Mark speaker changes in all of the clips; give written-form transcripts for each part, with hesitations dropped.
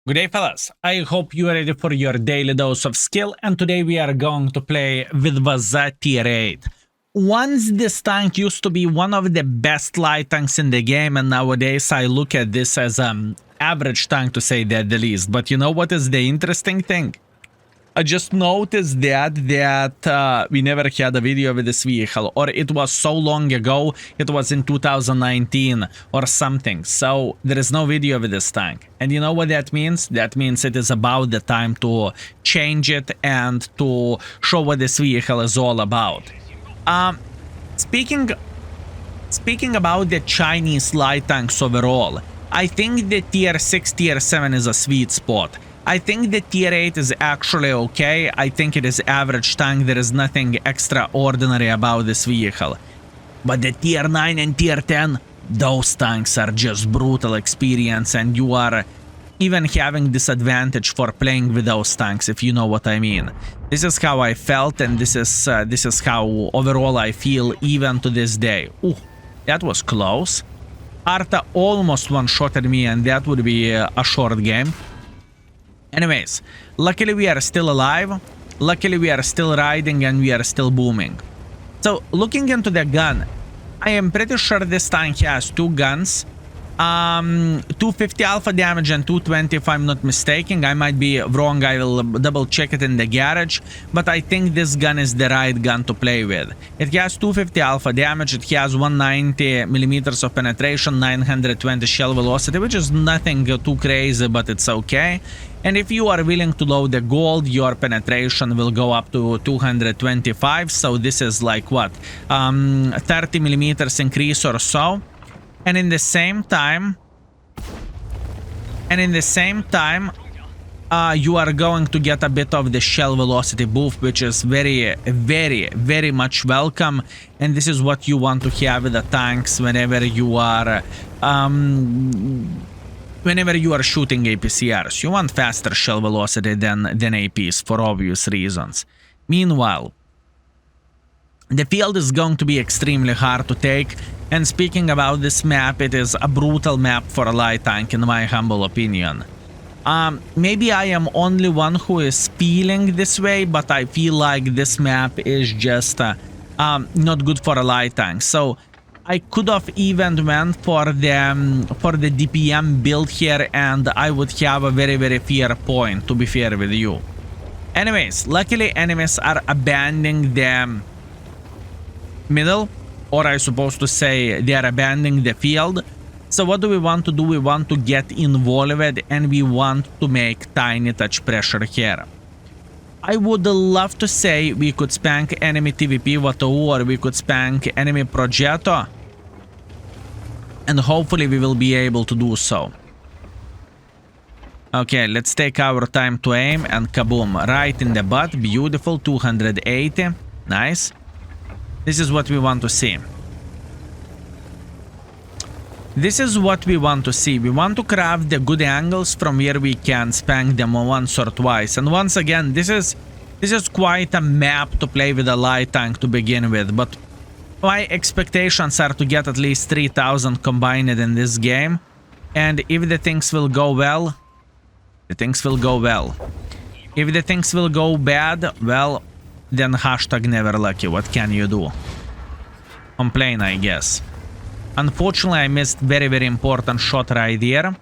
Speaker 1: Good day, fellas. I hope you are ready for your daily dose of skill, and today we are going to play with Vasai tier 8. Once this tank used to be one of the best light tanks in the game, and nowadays I look at this as average tank, to say that the least. But you know what is the interesting thing? I just noticed that we never had a video with this vehicle, or it was so long ago, it was in 2019 or something, so there is no video with this tank. And you know what that means? That means it is about the time to change it and to show what this vehicle is all about. Speaking about the Chinese light tanks overall, I think the tier 6, tier 7 is a sweet spot. I think the tier 8 is actually okay. I think it is average tank. There is nothing extraordinary about this vehicle. But the tier 9 and tier 10, those tanks are just brutal experience, and you are even having disadvantage for playing with those tanks, if you know what I mean. This is how I felt, and this is how overall I feel even to this day. Ooh, that was close. Arta almost one-shotted me, and that would be a short game. Anyways, luckily we are still alive, luckily we are still riding, and we are still booming. So, looking into the gun, I am pretty sure this tank has two guns. 250 alpha damage and 220 if I'm not mistaken. I might be wrong, I will double check it in the garage, but I think this gun is the right gun to play with. It has 250 alpha damage, it has 190 millimeters of penetration, 920 shell velocity, which is nothing too crazy, but it's okay. And if you are willing to load the gold, your penetration will go up to 225, so this is like what, 30 millimeters increase or so. And in the same time, you are going to get a bit of the shell velocity boost, which is very much welcome. And this is what you want to have with the tanks whenever you are shooting APCRs. You want faster shell velocity than APs for obvious reasons. Meanwhile, the field is going to be extremely hard to take, and speaking about this map, it is a brutal map for a light tank in my humble opinion. Maybe I am only one who is feeling this way, but I feel like this map is just not good for a light tank. So I could have even went for the DPM build here, and I would have a very fair point, to be fair with you. Anyways, luckily enemies are abandoning the middle, or I supposed to say they are abandoning the field. So what do we want to do? We want to get involved, and we want to make tiny touch pressure here. I would love to say we could spank enemy TVP Watu, or we could spank enemy Progetto, and hopefully we will be able to do so. Okay, let's take our time to aim, and kaboom, right in the butt. Beautiful, 280, nice. This is what we want to see. This is what we want to see. We want to craft the good angles from where we can spank them once or twice. And once again, this is quite a map to play with a light tank to begin with. But my expectations are to get at least 3000 combined in this game. And if the things will go well, the things will go well. If the things will go bad, well, then hashtag never lucky. What can you do? Complain, I guess. Unfortunately, I missed very important shot right here,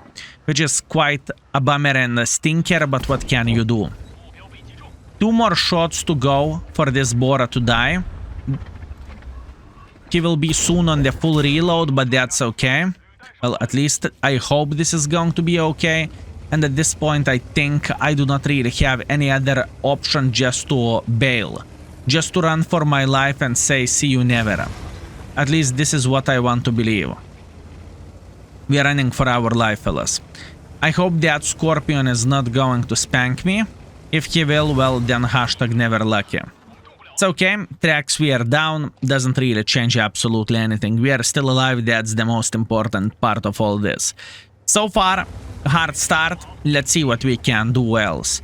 Speaker 1: which is quite a bummer and a stinker, but what can you do? 2 more shots to go for this Bora to die. He will be soon on the full reload, but that's okay. Well, at least I hope this is going to be okay. And at this point, I think I do not really have any other option just to bail. Just to run for my life and say, see you never. At least this is what I want to believe. We are running for our life, fellas. I hope that Scorpion is not going to spank me. If he will, well, then hashtag never lucky. It's okay, tracks we are down, doesn't really change absolutely anything. We are still alive, that's the most important part of all this. So far, hard start. Let's see what we can do else.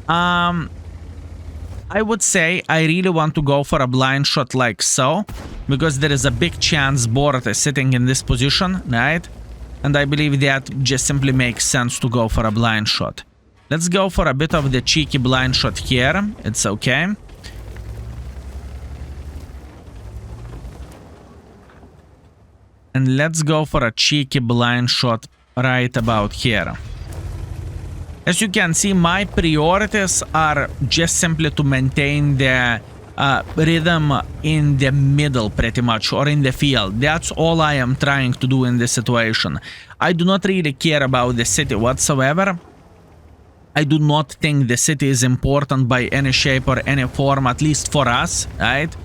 Speaker 1: I would say I really want to go for a blind shot like so, because there is a big chance Borat is sitting in this position, right? And I believe that just simply makes sense to go for a blind shot. Let's go for a bit of the cheeky blind shot here. It's okay. And let's go for a cheeky blind shot right about here. As you can see, my priorities are just simply to maintain the rhythm in the middle pretty much, or in the field. That's all I am trying to do in this situation. I do not really care about the city whatsoever. I do not think the city is important by any shape or any form, at least for us, right?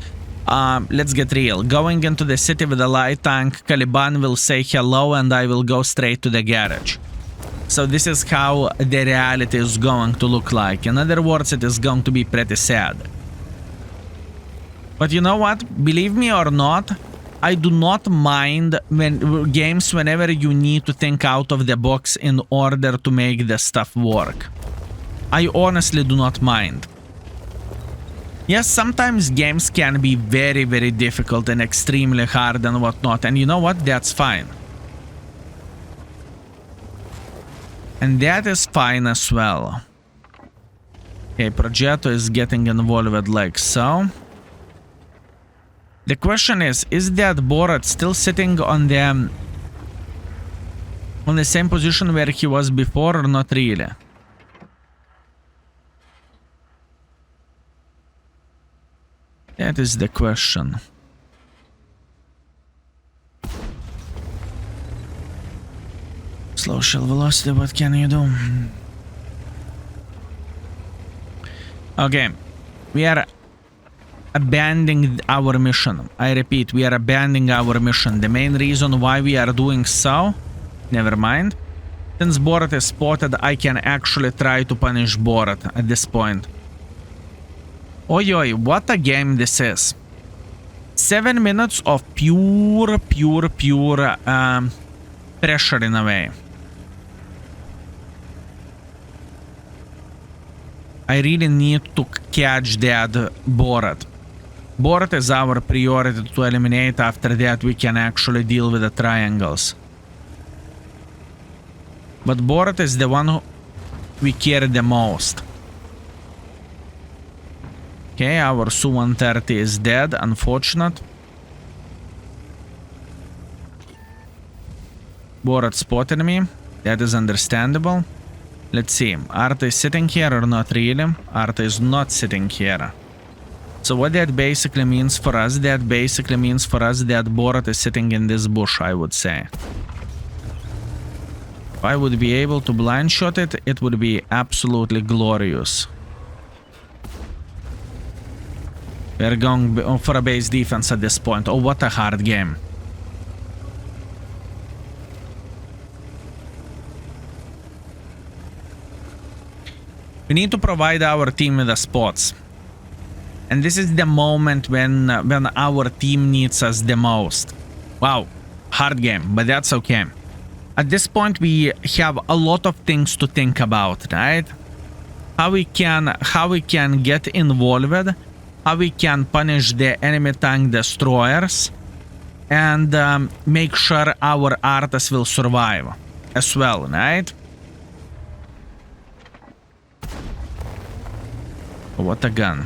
Speaker 1: Let's get real. Going into the city with a light tank, Caliban will say hello and I will go straight to the garage. So this is how the reality is going to look like. In other words, it is going to be pretty sad. But you know what? Believe me or not, I do not mind games whenever you need to think out of the box in order to make the stuff work. I honestly do not mind. Yes, sometimes games can be very, very difficult and extremely hard and whatnot. And you know what? That's fine. And that is fine as well. Okay, Progetto is getting involved like so. The question is that Borat still sitting on the same position where he was before or not really? That is the question. Slow shell velocity, what can you do? Okay, we are abandoning our mission. I repeat, we are abandoning our mission. The main reason why we are doing so, never mind. Since Borat is spotted, I can actually try to punish Borat at this point. Oi, oi, what a game this is. 7 minutes of pure pressure in a way. I really need to catch that Borat. Borat is our priority to eliminate. After that, we can actually deal with the triangles. But Borat is the one who we care the most. Okay, our Su-130 is dead, unfortunate. Borat spotted me. That is understandable. Let's see. Arta is sitting here or not really? Arta is not sitting here. So what that basically means for us? That basically means for us that Borat is sitting in this bush, I would say. If I would be able to blind shot it, it would be absolutely glorious. We're going for a base defense at this point. Oh, what a hard game. We need to provide our team with the spots. And this is the moment when our team needs us the most. Wow, hard game, but that's okay. At this point, we have a lot of things to think about, right? How we can get involved, how we can punish the enemy tank destroyers, and make sure our Artas will survive as well, right? Oh, what a gun.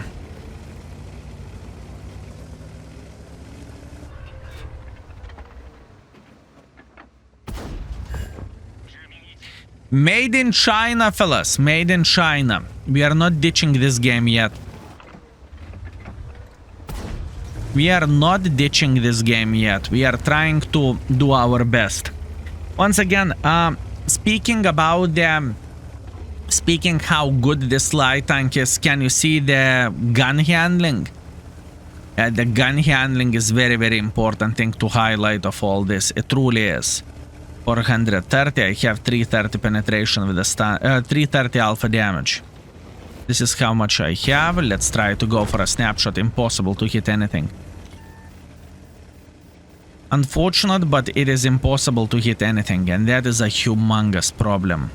Speaker 1: Made in China, fellas. Made in China. We are not ditching this game yet. We are not ditching this game yet. We are trying to do our best. Once again, speaking about the... Speaking how good this light tank is, can you see the gun handling? The gun handling is very, very important thing to highlight of all this. It truly is. 430, I have 330 penetration with the 330 alpha damage. This is how much I have. Let's try to go for a snapshot. Impossible to hit anything. Unfortunate, but it is impossible to hit anything, and that is a humongous problem.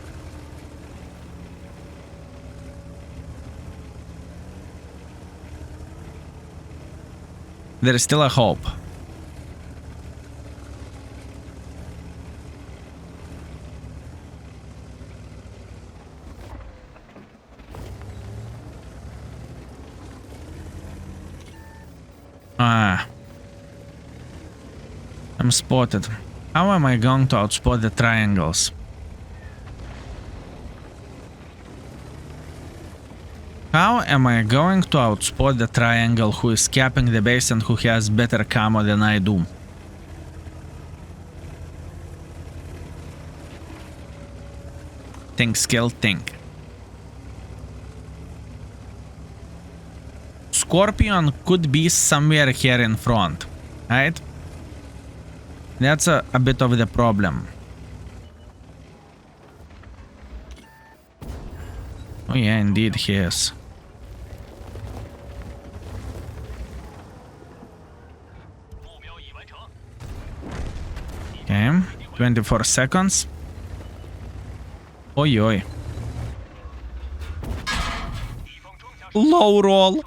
Speaker 1: There is still a hope. Ah. I'm spotted. How am I going to outspot the triangles? How am I going to outspot the triangle who is capping the base and who has better camo than I do? Think, skill, think. Scorpion could be somewhere here in front, right? That's a bit of the problem. Oh yeah, indeed he is. Okay, 24 seconds. Oi oi. Low roll.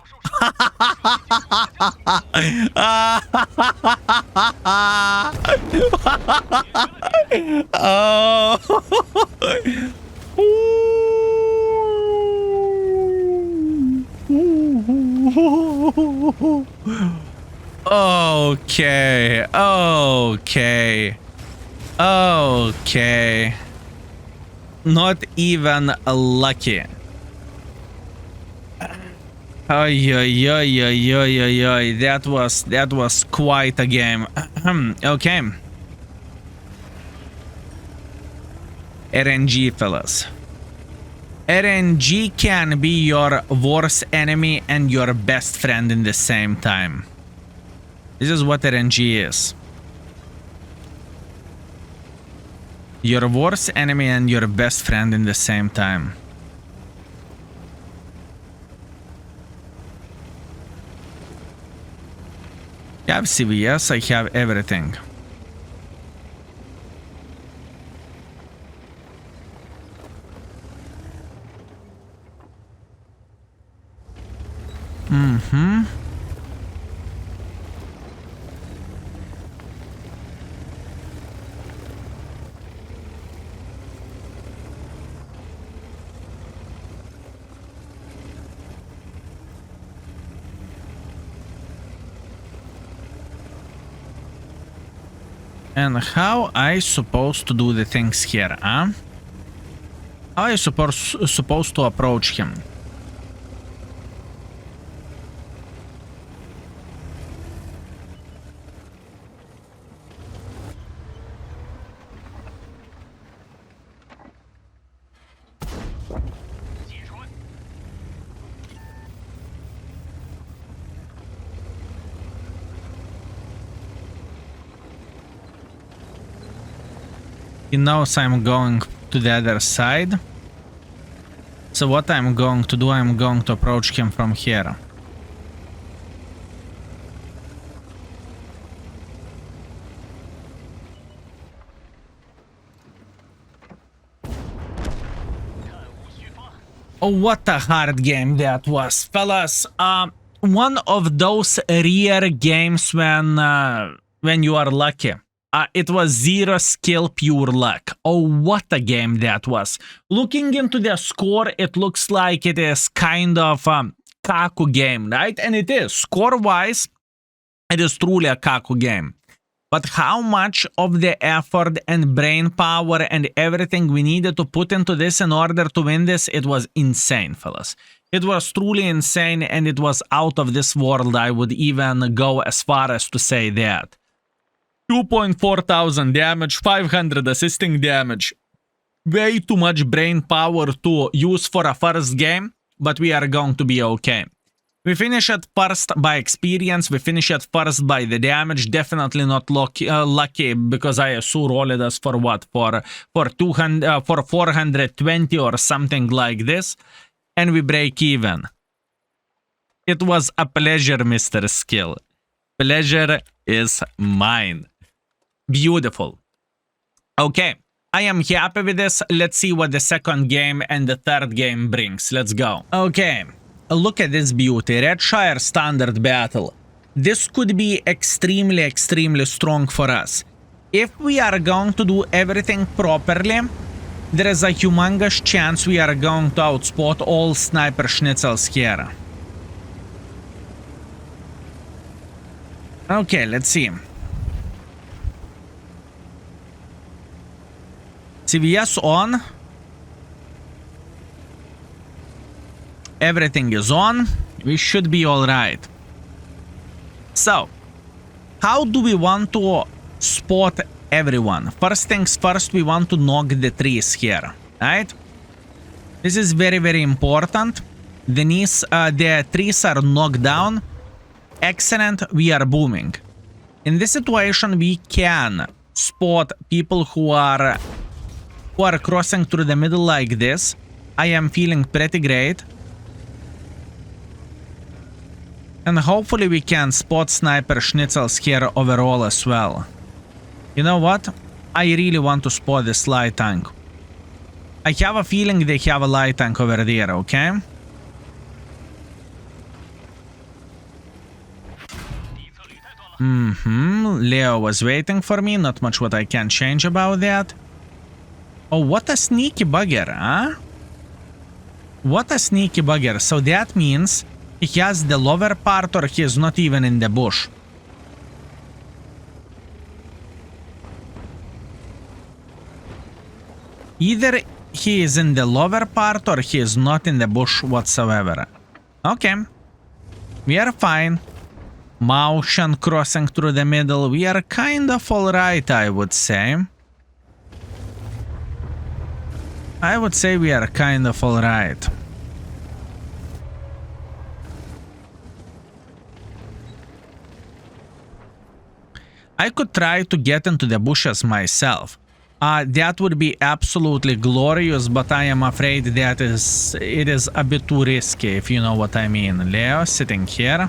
Speaker 1: Okay, okay, okay. Not even lucky. Oy, oy, oy, oy, oy, oy, oy. That was quite a game. Okay. RNG, fellas. RNG can be your worst enemy and your best friend in the same time. This is what RNG is. Your worst enemy and your best friend in the same time. I have CVS, I have everything. Mm-hmm. And how I supposed to do the things here, huh? How I supposed to approach him? He knows I'm going to the other side. So what I'm going to do, I'm going to approach him from here. Oh, what a hard game that was, fellas. One of those rare games when you are lucky. It was zero skill, pure luck. Oh, what a game that was. Looking into the score, it looks like it is kind of a Kaku game, right? And it is. Score-wise, it is truly a Kaku game. But how much of the effort and brain power and everything we needed to put into this in order to win this, it was insane, fellas. It was truly insane, and it was out of this world. I would even go as far as to say that. 2,400 damage, 500 assisting damage. Way too much brain power to use for a first game, but we are going to be okay. We finish at first by experience, we finish at first by the damage, definitely not lucky because I assume rolled us for what, for 420 or something like this, and we break even. It was a pleasure, Mr. Skill. Pleasure is mine. Beautiful. Okay, I am happy with this. Let's see what the second game and the third game brings. Let's go. Okay, look at this beauty. Redshire standard battle. This could be extremely, extremely strong for us. If we are going to do everything properly, there is a humongous chance we are going to outspot all sniper schnitzels here. Okay, let's see. CVS on. Everything is on. We should be all right. So, how do we want to spot everyone? First things first, we want to knock the trees here, right? This is very, very important. The trees are knocked down. Excellent, we are booming. In this situation, we can spot people who are crossing through the middle like this. I am feeling pretty great. And hopefully we can spot sniper schnitzels here overall as well. You know what? I really want to spot this light tank. I have a feeling they have a light tank over there, okay? Leo was waiting for me. Not much what I can change about that. Oh, what a sneaky bugger, huh? What a sneaky bugger. So that means he has the lower part or he is not even in the bush. Either he is in the lower part or he is not in the bush whatsoever. Okay. We are fine. Motion crossing through the middle. We are kind of alright, I would say. I would say we are kind of alright. I could try to get into the bushes myself. That would be absolutely glorious, but I am afraid that it is a bit too risky, if you know what I mean. Leo sitting here.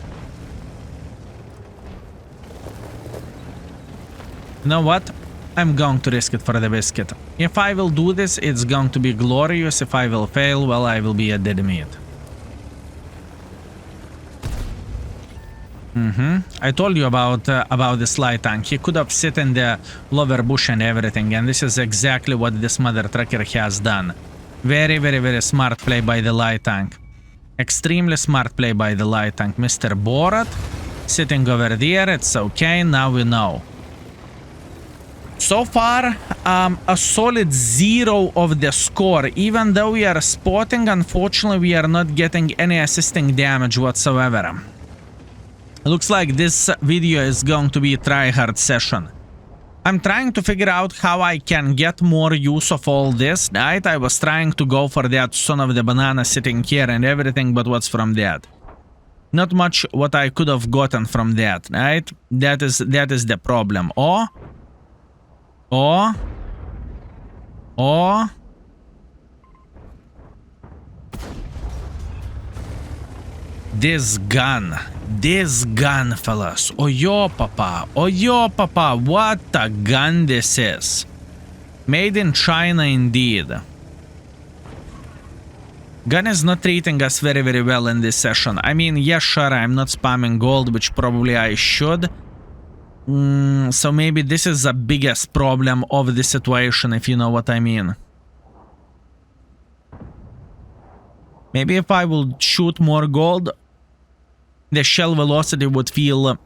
Speaker 1: You know what? I'm going to risk it for the biscuit. If I will do this, it's going to be glorious. If I will fail, well, I will be a dead meat. I told you about this light tank. He could have sit in the lower bush and everything, and this is exactly what this mother trucker has done. Very, very, very smart play by the light tank. Extremely smart play by the light tank. Mr. Borat sitting over there. It's okay. Now we know. So far, a solid 0 of the score. Even though we are spotting, unfortunately, we are not getting any assisting damage whatsoever. Looks like this video is going to be a tryhard session. I'm trying to figure out how I can get more use of all this, right? I was trying to go for that son of the banana sitting here and everything, but what's from that? Not much what I could have gotten from that, right? That is the problem. Or this gun, fellas. Oh yo, papa, what a gun this is. Made in China indeed. Gun is not treating us very, very well in this session. I mean, yeah, sure, I'm not spamming gold, which probably I should. So maybe this is the biggest problem of the situation, if you know what I mean. Maybe if I will shoot more gold, the shell velocity would feel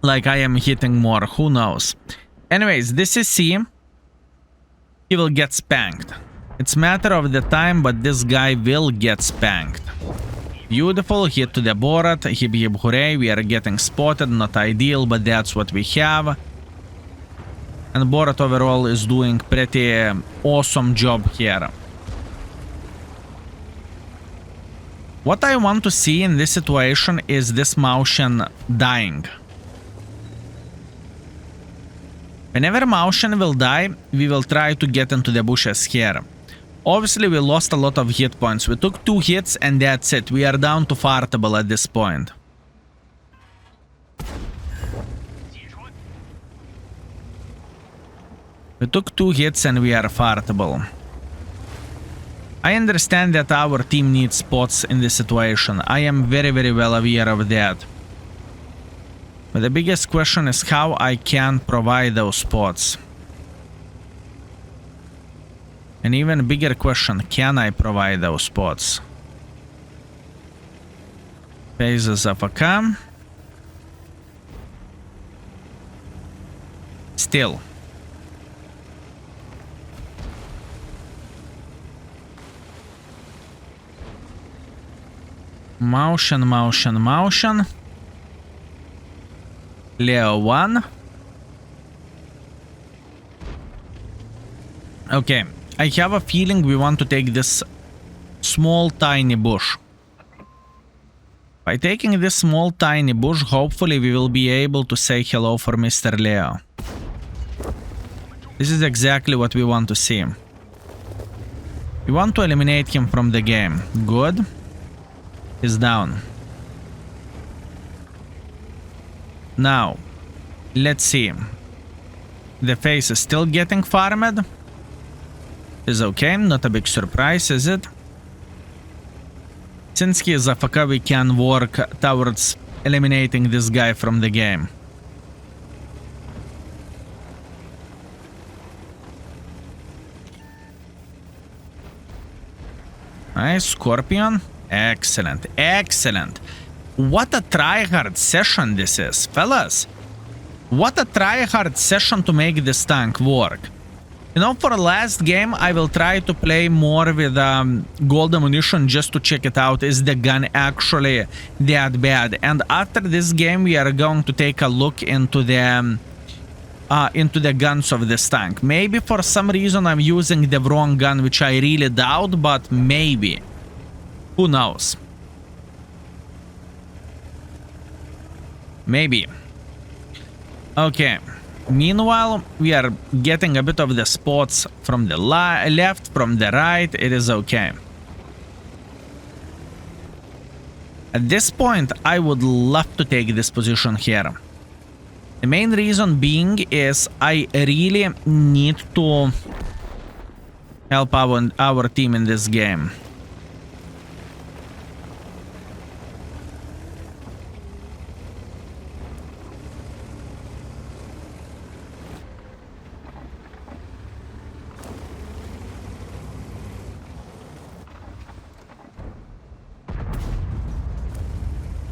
Speaker 1: like I am hitting more. Who knows? Anyways, this is C. He will get spanked. It's a matter of the time, but this guy will get spanked. Beautiful, hit to the Borat, hip hip hooray, we are getting spotted, not ideal, but that's what we have. And Borat overall is doing pretty awesome job here. What I want to see in this situation is this Mautian dying. Whenever Mautian will die, we will try to get into the bushes here. Obviously, we lost a lot of hit points. We took 2 hits and that's it. We are down to fartable at this point. We took 2 hits and we are fartable. I understand that our team needs spots in this situation. I am very, very well aware of that. But the biggest question is how I can provide those spots. An even bigger question, can I provide those spots? Phases of a cam. still. Motion. Leo 1. Okay, I have a feeling we want to take this small tiny bush. By taking this small tiny bush, hopefully we will be able to say hello for Mr. Leo. This is exactly what we want to see. We want to eliminate him from the game. Good. He's down. Now, let's see. The face is still getting farmed. Is okay, not a big surprise, is it? Since he is AFK, we can work towards eliminating this guy from the game. Nice, Scorpion. Excellent, excellent. What a tryhard session this is, fellas. What a tryhard session to make this tank work. You know, for the last game, I will try to play more with gold ammunition just to check it out. Is the gun actually that bad? And after this game, we are going to take a look into the guns of this tank. Maybe for some reason I'm using the wrong gun, which I really doubt, but maybe. Who knows? Maybe. Okay. Meanwhile, we are getting a bit of the spots from the left, from the right. It is okay. At this point, I would love to take this position here. The main reason being is I really need to help our team in this game.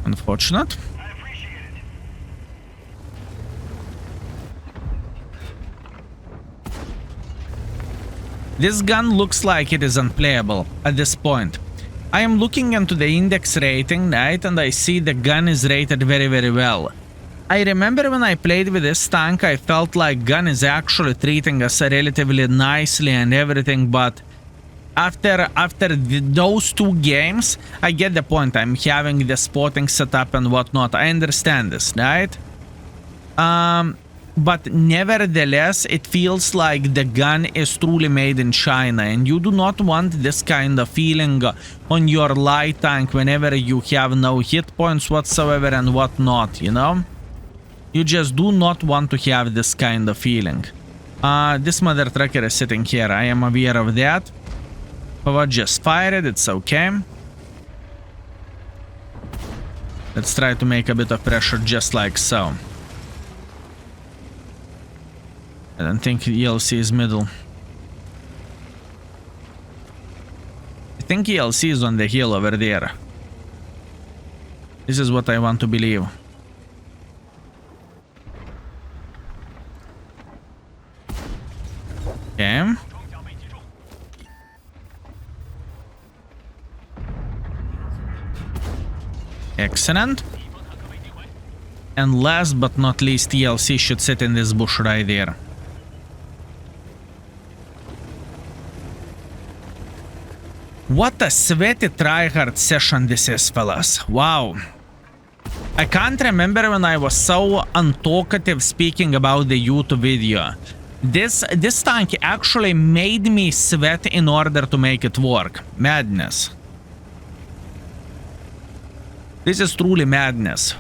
Speaker 1: Unfortunate. This gun looks like it is unplayable at this point. I am looking into the index rating, right, and I see the gun is rated very, very well. I remember when I played with this tank, I felt like gun is actually treating us relatively nicely and everything, but after those two games, I get the point. I'm having the spotting setup and whatnot. I understand this, right? But nevertheless, it feels like the gun is truly made in China, and you do not want this kind of feeling on your light tank whenever you have no hit points whatsoever and whatnot, you know? You just do not want to have this kind of feeling. This mother trucker is sitting here. I am aware of that. But just fire it, it's okay. Let's try to make a bit of pressure just like so. I don't think ELC is middle. I think ELC is on the hill over there. This is what I want to believe. Okay. Excellent. And last but not least, TLC should sit in this bush right there. What a sweaty tryhard session this is, fellas. Wow. I can't remember when I was so untalkative speaking about the YouTube video. This tank actually made me sweat in order to make it work. Madness. This is truly madness.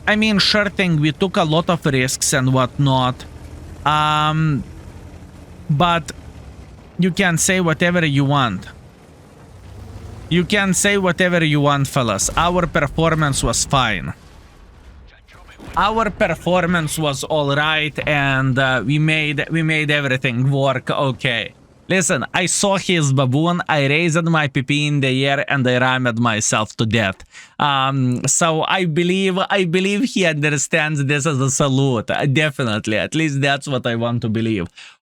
Speaker 1: I mean, sure thing, we took a lot of risks and whatnot. But you can say whatever you want. You can say whatever you want, fellas. Our performance was fine. Our performance was alright, and we made everything work okay. Listen, I saw his baboon, I raised my PP in the air, and I rammed myself to death. So I believe he understands this as a salute. Definitely, at least that's what I want to believe.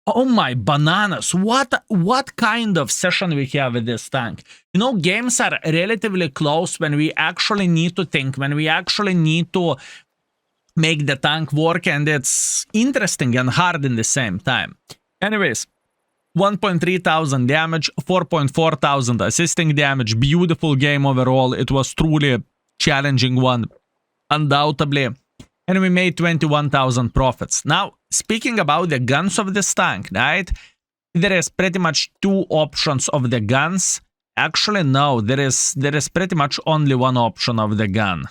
Speaker 1: Oh my bananas, what kind of session we have with this tank? You know, games are relatively close when we actually need to think, when we actually need to make the tank work, and it's interesting and hard in the same time. Anyways, 1.3 thousand damage, 4.4 thousand assisting damage, beautiful game overall. It was truly a challenging one, undoubtedly. And we made 21,000 profits. Now, speaking about the guns of this tank, right? There is pretty much two options of the guns. Actually, no, there is pretty much only one option of the gun.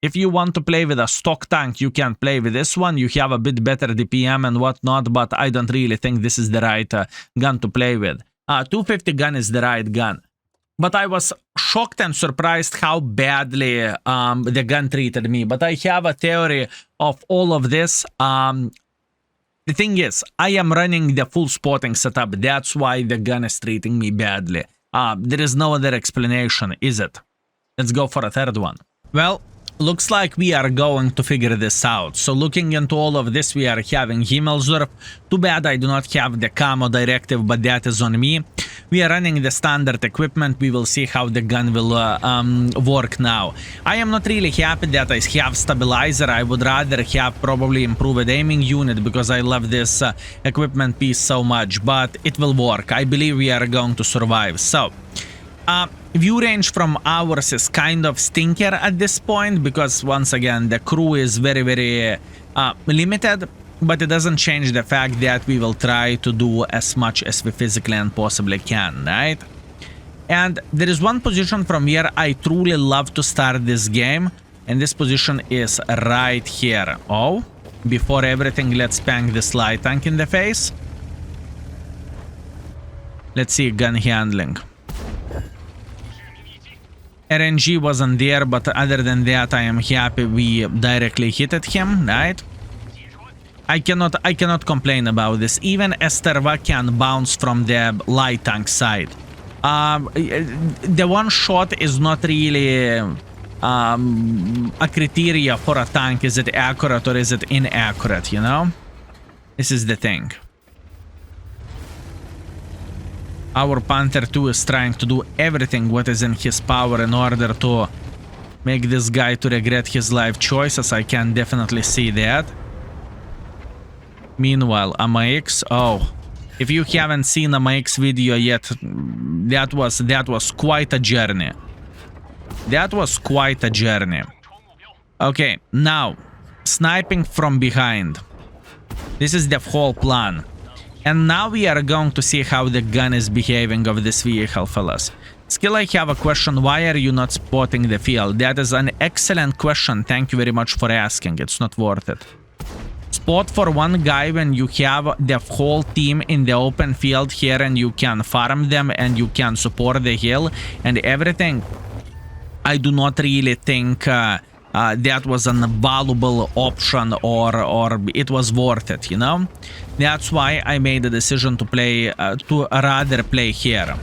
Speaker 1: If you want to play with a stock tank, you can play with this one. You have a bit better DPM and whatnot, but I don't really think this is the right gun to play with. 250 gun is the right gun. But I was shocked and surprised how badly the gun treated me. But I have a theory of all of this. The thing is, I am running the full spotting setup. That's why the gun is treating me badly. There is no other explanation, is it? Let's go for a third one. Well, looks like we are going to figure this out. So looking into all of this, we are having Himmelsurf. Too bad I do not have the camo directive, but that is on me. We are running the standard equipment. We will see how the gun will work now. I am not really happy that I have stabilizer. I would rather have probably improved aiming unit because I love this equipment piece so much, but it will work. I believe we are going to survive. So, view range from ours is kind of stinker at this point because once again the crew is very limited, but it doesn't change the fact that we will try to do as much as we physically and possibly can, right? And there is one position from here I truly love to start this game, and this position is right here. Oh, before everything, let's bang this light tank in the face. Let's see gun handling. RNG wasn't there, but other than that, I am happy we directly hit him, right? I cannot complain about this. Even Esterva can bounce from the light tank side. The one shot is not really a criteria for a tank. Is it accurate or is it inaccurate, you know? This is the thing. Our Panther 2 is trying to do everything what is in his power in order to make this guy to regret his life choices. I can definitely see that. Meanwhile, AMX, oh, if you haven't seen AMX video yet, that was quite a journey. That was quite a journey. Okay, now, sniping from behind. This is the whole plan. And now we are going to see how the gun is behaving of this vehicle, fellas. Still, I have a question. Why are you not spotting the field? That is an excellent question. Thank you very much for asking. It's not worth it. Spot for one guy when you have the whole team in the open field here and you can farm them and you can support the hill and everything. I do not really think that was an valuable option or it was worth it, you know? That's why I made the decision to play, to rather play here.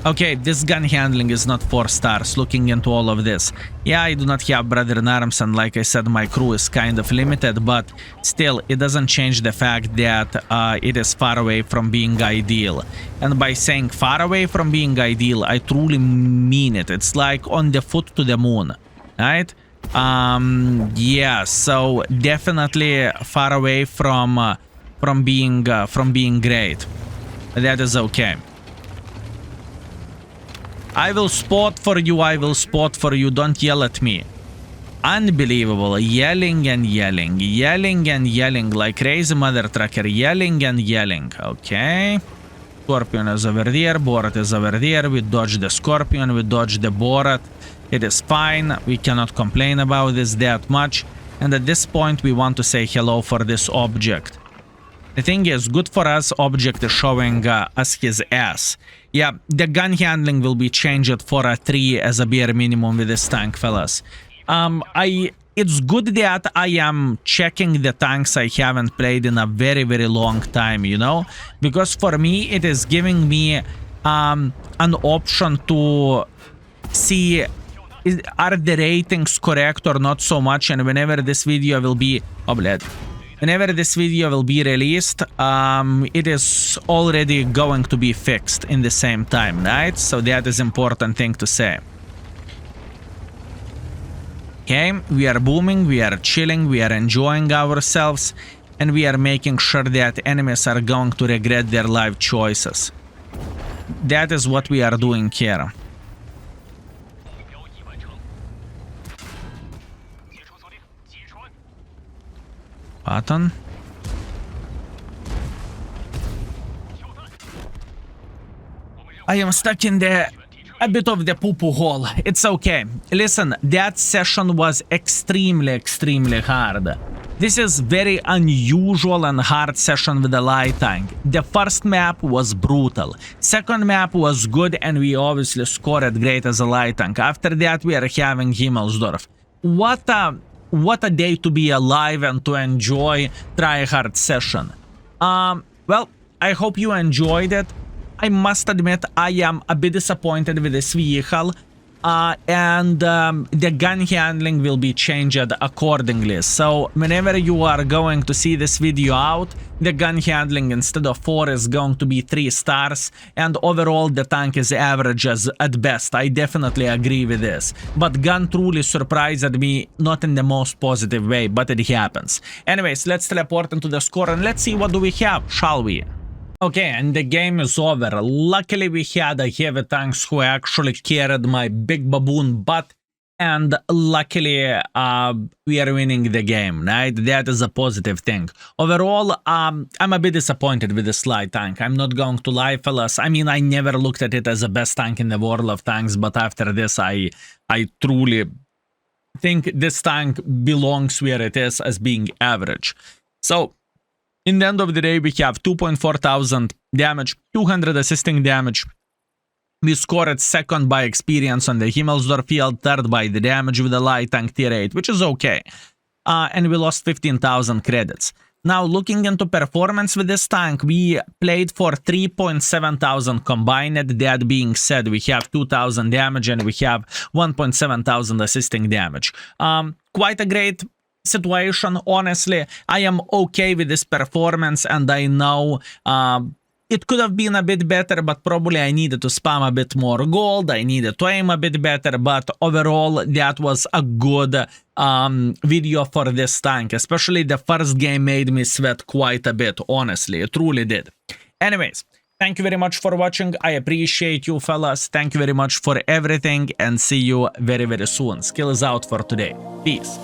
Speaker 1: Okay, this gun handling is not 4 stars, looking into all of this. Yeah, I do not have brother in arms and like I said, my crew is kind of limited, but still, it doesn't change the fact that it is far away from being ideal. And by saying far away from being ideal, I truly mean it. It's like on the foot to the moon, right? Yeah, so definitely far away from being great. That is okay. I will spot for you, I will spot for you, don't yell at me. Unbelievable, yelling and yelling, yelling and yelling like crazy mother trucker, yelling and yelling, okay. Scorpion is over there, Borat is over there, we dodge the Scorpion, we dodge the Borat. It is fine, we cannot complain about this that much. And at this point we want to say hello for this object. The thing is, good for us, object is showing us his ass. Yeah, the gun handling will be changed for a 3 as a bare minimum with this tank, fellas. I it's good that I am checking the tanks I haven't played in a very, very long time, you know? Because for me, it is giving me an option to see are the ratings correct or not so much, and whenever this video will be... Oh, bled. Whenever this video will be released, it is already going to be fixed in the same time, right? So that is important thing to say. Okay, we are booming, we are chilling, we are enjoying ourselves, and we are making sure that enemies are going to regret their life choices. That is what we are doing here. Button. I am stuck in a bit of the poo-poo hole. It's okay. Listen, that session was extremely hard. This is very unusual and hard session with the light tank. The first map was brutal. Second map was good, and we obviously scored great as a light tank. After that, we are having Himmelsdorf. What a day to be alive and to enjoy tryhard session. Well, I hope you enjoyed it. I must admit I am a bit disappointed with this vehicle, and the gun handling will be changed accordingly. So whenever you are going to see this video out, the gun handling instead of 4 is going to be 3 stars, and overall the tank is average at best. I definitely agree with this. But gun truly surprised me, not in the most positive way, but it happens. Anyways, let's teleport into the score and let's see what do we have, shall we? Okay, and the game is over. Luckily, we had a heavy tanks who actually carried my big baboon butt, and luckily, we are winning the game, right? That is a positive thing. Overall, I'm a bit disappointed with this light tank. I'm not going to lie, fellas. I mean, I never looked at it as the best tank in the world of tanks, but after this, I truly think this tank belongs where it is as being average. So, in the end of the day, we have 2,400 damage, 200 assisting damage. We scored second by experience on the Himmelsdorf field, third by the damage with the light tank tier 8, which is okay. And we lost 15,000 credits. Now, looking into performance with this tank, we played for 3,700 combined. That being said, we have 2,000 damage and we have 1,700 assisting damage. Quite a great situation. Honestly, I am okay with this performance, and I know it could have been a bit better, but probably I needed to spam a bit more gold, I needed to aim a bit better, but overall that was a good video for this tank. Especially the first game made me sweat quite a bit, honestly, it truly did. Anyways, thank you very much for watching. I appreciate you, fellas. Thank you very much for everything, and see you very soon. Skill is out for today. Peace.